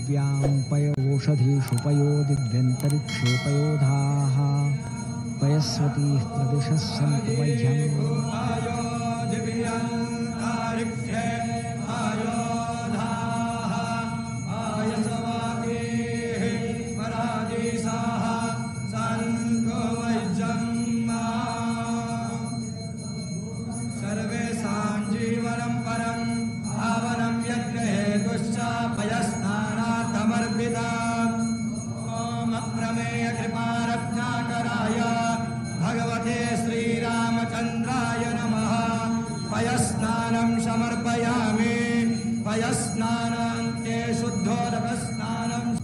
पृथिव्यां पयोषधीषु पयोदिव्यन्तरिक्षे पयोधाः पयस्वतीः प्रदिशः सन्तु मह्यम् भगवते श्रीरामचन्द्राय नमः। पयस्नानं समर्पयामि। पयस्नानान्ते शुद्धोदकस्नानं।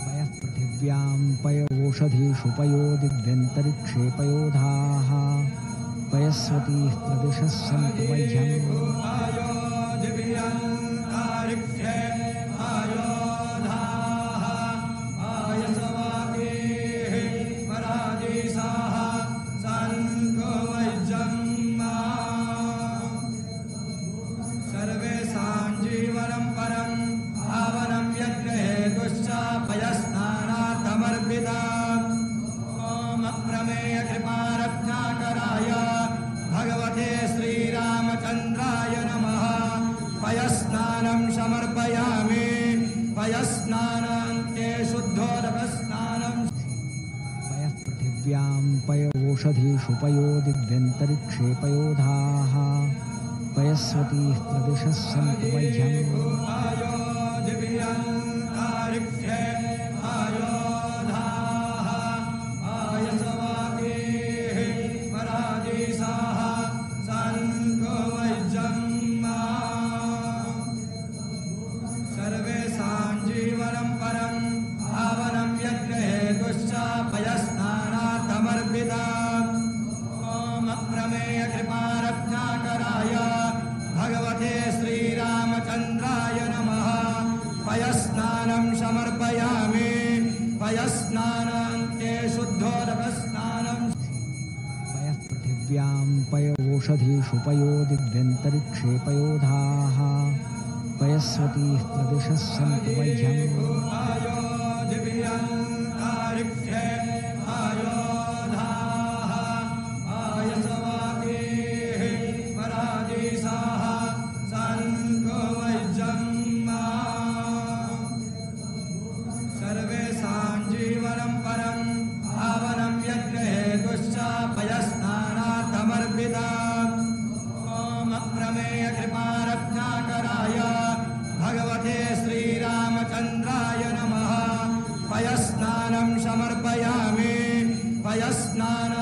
पयः पृथिव्यां पयोषधीषु पयोदिव्यन्तरिक्षे पयोधाः पयस्वतीः प्रदिशः सन्तु मह्यम् भगवते श्रीरामचन्द्राय नमः। पयस्नानं समर्पयामि। पयस्नानान्ते शुद्धोदकस्नानं। पयः पृथिव्यां पयोषधीषु पयोदिव्यन्तरिक्षे पयोधाः पयस्वतीः प्रदिशः सन्तु मह्यम् भगवते श्रीरामचन्द्राय नमः। पयस्नानं समर्पयामि। पयस्नानान्ते शुद्धोदकस्नानं। पयः पृथिव्यां पयोषधीषु पयोदिव्यन्तरिक्षे पयोधाः पयस्वतीः प्रदिशः सन्तु मह्यम् भगवते श्रीरामचन्द्राय नमः। पयस्नानं समर्पयामि। पयस्नानं